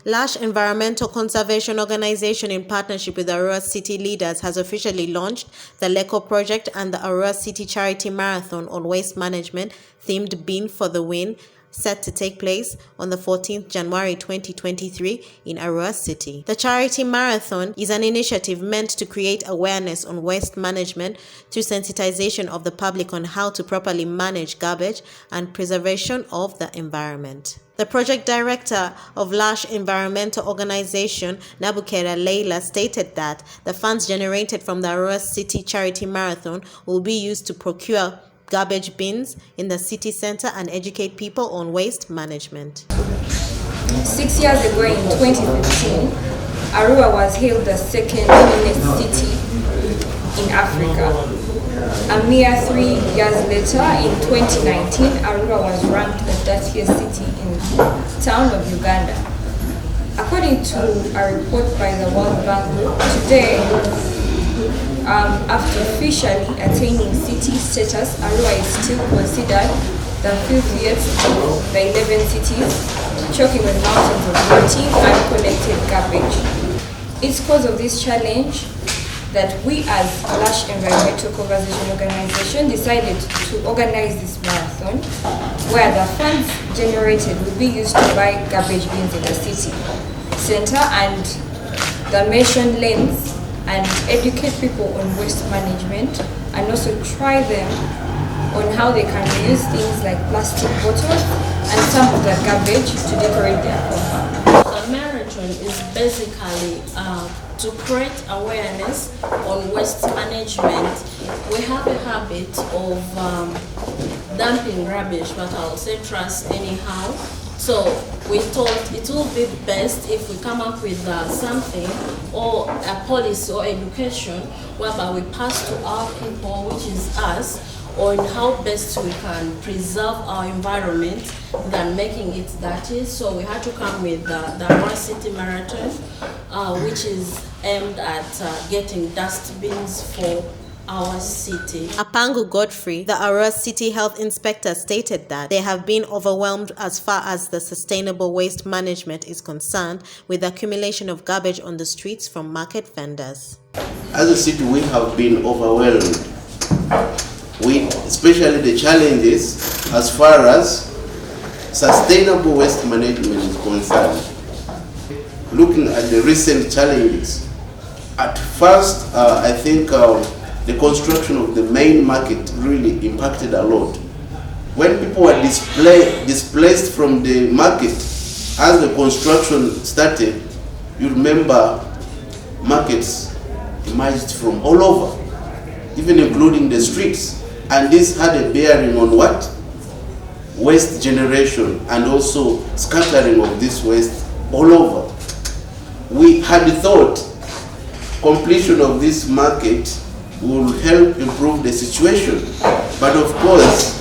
Lush Environmental Conservation Organization, in partnership with Arua City leaders, has officially launched the LECO Project and the Arua City Charity Marathon on Waste Management, themed Bin for the Win, set to take place on the 14th January 2023 in Arua City. The Charity Marathon is an initiative meant to create awareness on waste management through sensitization of the public on how to properly manage garbage and preservation of the environment. The project director of Lush Environmental Organization, Nabukera Leila, stated that the funds generated from the Arua City Charity Marathon will be used to procure garbage bins in the city center and educate people on waste management. 6 years ago in 2015, Arua was hailed the second cleanest city in Africa. A mere 3 years later, in 2019, Arua was ranked the dirtiest city in the town of Uganda. According to a report by the World Bank Group, today, after officially attaining city status, Arua is still considered the filthiest of the 11 cities, choking with mountains of dirty and collected garbage. It's because of this challenge that we as Lush Environmental Conservation Organization decided to organize this marathon, where the funds generated will be used to buy garbage bins in the city center and the mentioned lanes, and educate people on waste management, and also try them on how they can reuse things like plastic bottles and some of the garbage to decorate their compound. The marathon is basically to create awareness on waste management. We have a habit of dumping rubbish, but I'll say trash anyhow. So we thought it would be best if we come up with something or a policy or education whereby we pass to our people, which is us, on how best we can preserve our environment than making it dirty. So we had to come with the Arua City Marathon, which is aimed at getting dustbins for our city. Apangu Godfrey, the Arua City Health Inspector, stated that they have been overwhelmed as far as the sustainable waste management is concerned, with the accumulation of garbage on the streets from market vendors. As a city, we have been overwhelmed with especially the challenges as far as sustainable waste management is concerned. Looking at the recent challenges, at first I think the construction of the main market really impacted a lot. When people were displaced from the market, as the construction started, you remember markets emerged from all over, even including the streets. And this had a bearing on what? Waste generation and also scattering of this waste all over. We had thought completion of this market will help improve the situation. But of course,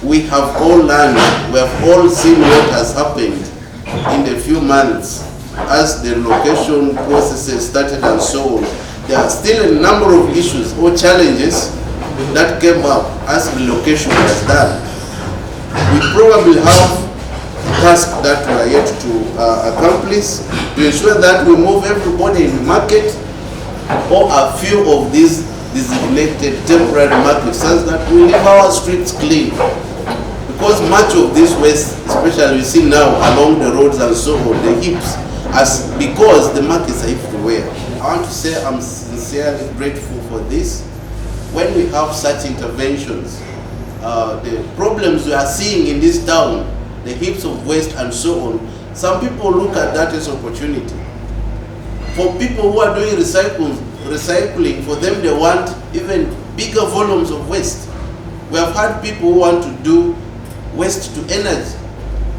we have all learned, we have all seen what has happened in the few months as the location processes started and so on. There are still a number of issues or challenges that came up as relocation was done. We probably have tasks that we are yet to accomplish to ensure that we move everybody in the market or a few of these designated temporary markets such that we leave our streets clean. Because much of this waste, especially we see now along the roads and so on, the heaps, because the markets are everywhere. I want to say I'm sincerely grateful for this. When we have such interventions, the problems we are seeing in this town, the heaps of waste and so on, some people look at that as opportunity. For people who are doing recycling, for them they want even bigger volumes of waste. We have had people who want to do waste to energy.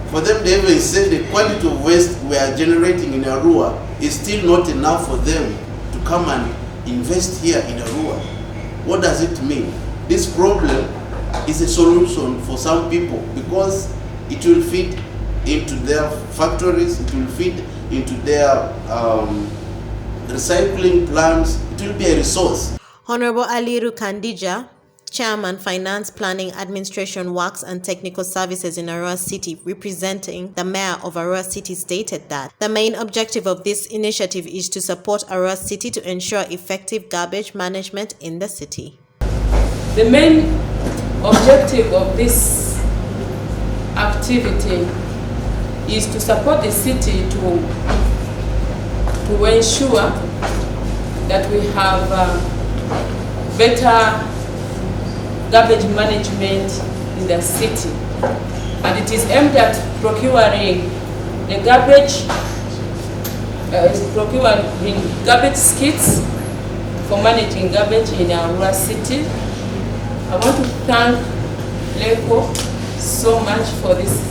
For them they even say the quality of waste we are generating in Arua is still not enough for them to come and invest here in Arua. What does it mean? This problem is a solution for some people because it will feed into their factories, it will feed into their recycling plants, it will be a resource. Honorable Aliru Kandija, Chairman, Finance, Planning, Administration, Works and Technical Services in Arua City, representing the Mayor of Arua City, stated that the main objective of this initiative is to support Arua City to ensure effective garbage management in the city. The main objective of this activity is to support the city to ensure that we have better garbage management in the city, and it is aimed at procuring the garbage, procuring garbage skids for managing garbage in Arua City. I want to thank LECO so much for this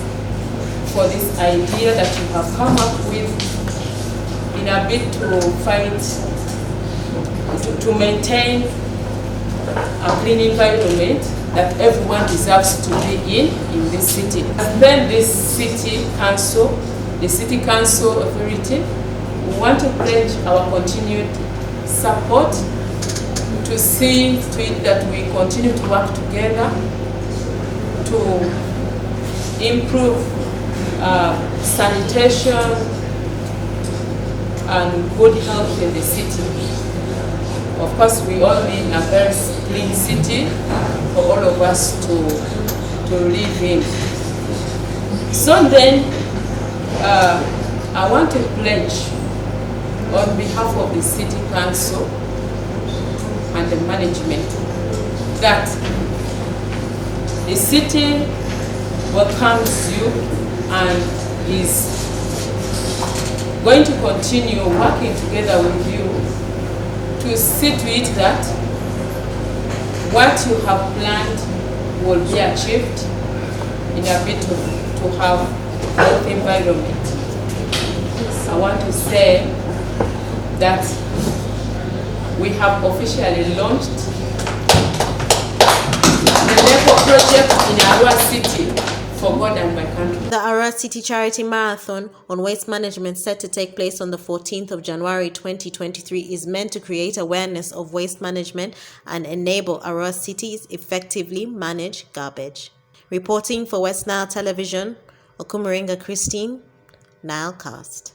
idea that you have come up with in a bid to fight, to maintain a clean environment that everyone deserves to be in this city. And then this city council, the city council authority, we want to pledge our continued support to see to it that we continue to work together to improve sanitation and good health in the city. Of course, we all need a very clean city for all of us to live in. So then, I want to pledge on behalf of the City Council and the management that the city welcomes you and is going to continue working together with you to see to it that what you have planned will be achieved in a bid to have a healthy environment. I want to say that we have officially launched the LECO Project in Arua City for God and my country. The Arua City Charity Marathon on Waste Management, set to take place on the 14th of January 2023, is meant to create awareness of waste management and enable Arua cities effectively manage garbage. Reporting for West Nile Television, Okumuringa Christine, Nilecast.